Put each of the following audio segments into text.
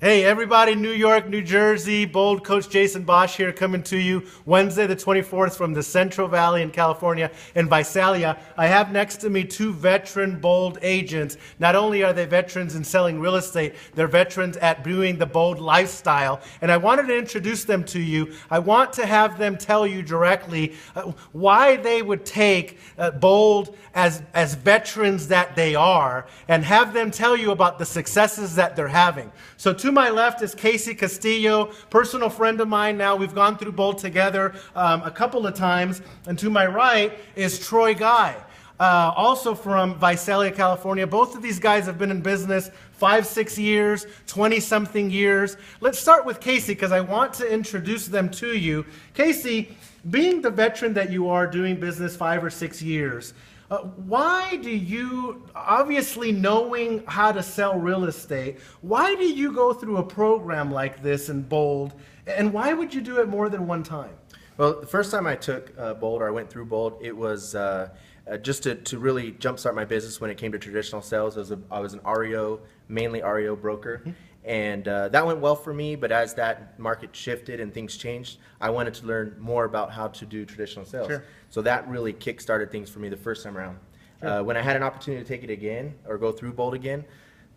Hey everybody, New York, New Jersey, Bold Coach Jason Bosch here coming to you Wednesday the 24th from the Central Valley in California in Visalia. I have next to me two veteran Bold agents. Not only are they veterans in selling real estate, they're veterans at doing the Bold lifestyle. And I wanted to introduce them to you. I want to have them tell you directly why they would take Bold as veterans that they are, and have them tell you about the successes that they're having. So to my left is Casey Castillo, personal friend of mine now. We've gone through Bold together a couple of times. And to my right is Troy Guy, also from Visalia, California. Both of these guys have been in business 5-6 years, 20-something years. Let's start with Casey because I want to introduce them to you. Casey, being the veteran that you are doing business 5 or 6 years, why do you, obviously knowing how to sell real estate, why do you go through a program like this in Bold, and why would you do it more than one time? Well, the first time I took Bold, or I went through Bold, it was just to really jumpstart my business when it came to traditional sales. I was an REO, mainly REO broker. Mm-hmm. And that went well for me, but as that market shifted and things changed, I wanted to learn more about how to do traditional sales. Sure. So that really kick-started things for me the first time around. Sure. When I had an opportunity to take it again or go through Bold again,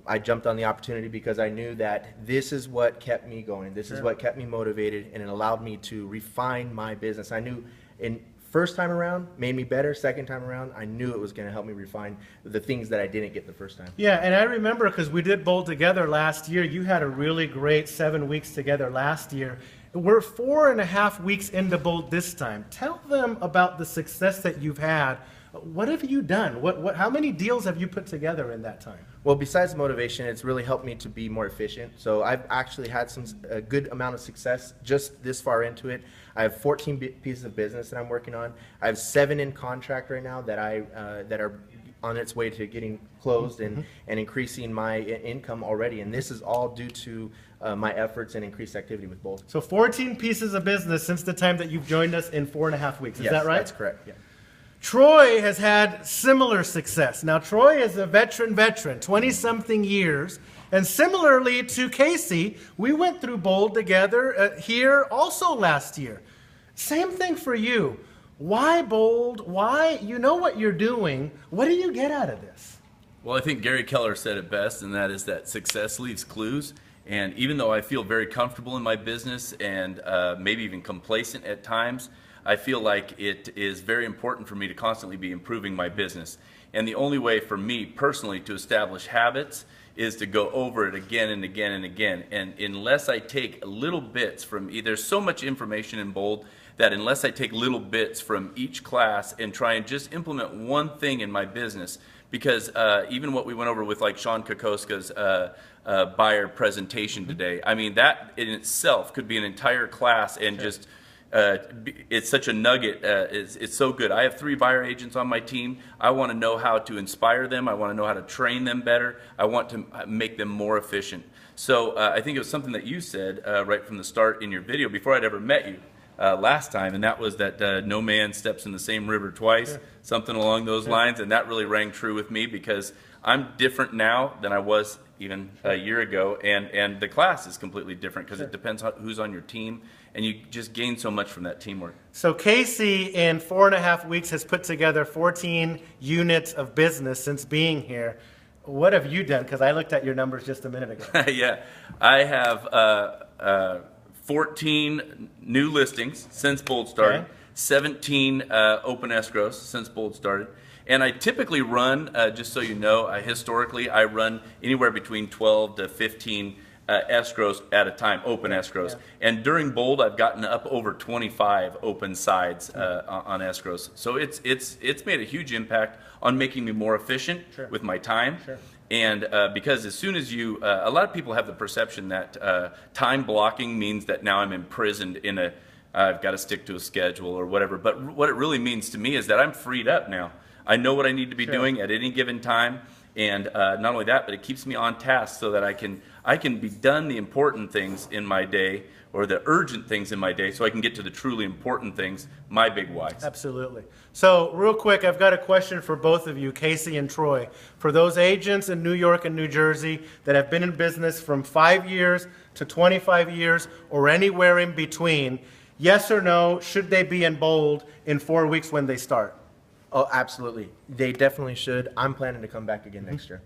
I jumped on the opportunity because I knew that this is what kept me going. This is what kept me motivated, and it allowed me to refine my business. I knew first time around made me better. Second time around, I knew it was going to help me refine the things that I didn't get the first time. Yeah, and I remember because we did Bold together last year. You had a really great 7 weeks together last year. We're 4.5 weeks into Bold this time. Tell them about the success that you've had. What have you done? How many deals have you put together in that time? Well, besides motivation, it's really helped me to be more efficient. So I've actually had a good amount of success just this far into it. I have 14 pieces of business that I'm working on. I have 7 in contract right now that are on its way to getting closed and increasing my income already. And this is all due to my efforts and increased activity with Bold. So 14 pieces of business since the time that you've joined us in 4.5 weeks. Is that right? That's correct. Yeah. Troy has had similar success. Now, Troy is a veteran, 20-something years. And similarly to Casey, we went through Bold together here also last year. Same thing for you. Why Bold? Why? You know what you're doing. What do you get out of this? Well, I think Gary Keller said it best, and that is that success leaves clues. And even though I feel very comfortable in my business and maybe even complacent at times, I feel like it is very important for me to constantly be improving my business. And the only way for me personally to establish habits is to go over it again and again and again. And unless I take little bits from there's so much information in Bold that unless I take little bits from each class and try and just implement one thing in my business, because even what we went over with like Sean Kokoska's buyer presentation today, I mean, that in itself could be an entire class and just it's such a nugget. It's so good. I have 3 buyer agents on my team. I want to know how to inspire them. I want to know how to train them better. I want to make them more efficient. So I think it was something that you said right from the start in your video before I'd ever met you last time, and that was that no man steps in the same river twice, something along those lines, and that really rang true with me because I'm different now than I was even a year ago, and the class is completely different because it depends on who's on your team, and you just gain so much from that teamwork. So Casey, in 4.5 weeks, has put together 14 units of business since being here. What have you done? Because I looked at your numbers just a minute ago. Yeah, I have 14 new listings since Bold started, 17 open escrows since Bold started. And I typically run, just so you know, historically I run anywhere between 12 to 15 escrows at a time, open escrows. And during Bold, I've gotten up over 25 open sides on escrows. So it's made a huge impact on making me more efficient with my time. And because as soon as you, a lot of people have the perception that time blocking means that now I'm imprisoned in I've got to stick to a schedule or whatever. But what it really means to me is that I'm freed up now. I know what I need to be doing at any given time, And not only that, but it keeps me on task so that I can be done the important things in my day, or the urgent things in my day, so I can get to the truly important things, my big whys. Absolutely. So real quick, I've got a question for both of you, Casey and Troy. For those agents in New York and New Jersey that have been in business from 5 years to 25 years or anywhere in between, yes or no, should they be in bold in 4 weeks when they start? Oh, absolutely. They definitely should. I'm planning to come back again next year.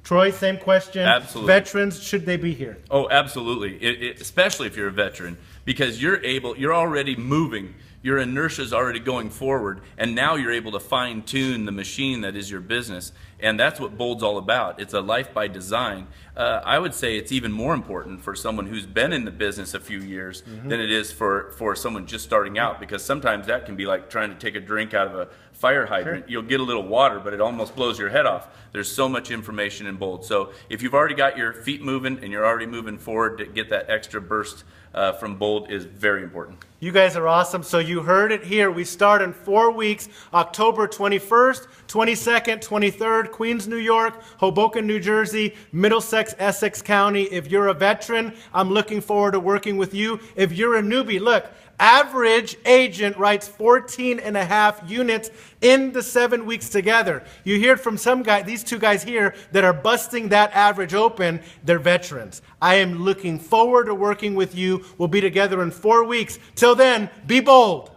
Troy, same question. Absolutely. Veterans, should they be here? Oh, absolutely. Especially if you're a veteran, because you're already moving. Your inertia is already going forward, and now you're able to fine-tune the machine that is your business, and that's what Bold's all about. It's a life by design. I would say it's even more important for someone who's been in the business a few years than it is for someone just starting out, because sometimes that can be like trying to take a drink out of a fire hydrant. Sure. You'll get a little water, but it almost blows your head off. There's so much information in Bold. So if you've already got your feet moving and you're already moving forward, to get that extra burst from Bold is very important. You guys are awesome. So you heard it here. We start in 4 weeks, October 21st, 22nd, 23rd, Queens, New York, Hoboken, New Jersey, Middlesex, Essex County. If you're a veteran, I'm looking forward to working with you. If you're a newbie, look, average agent writes 14 and a half units in the 7 weeks together. You hear it from some guy, these two guys here that are busting that average open. They're veterans. I am looking forward to working with you. We'll be together in 4 weeks. Till then, be bold.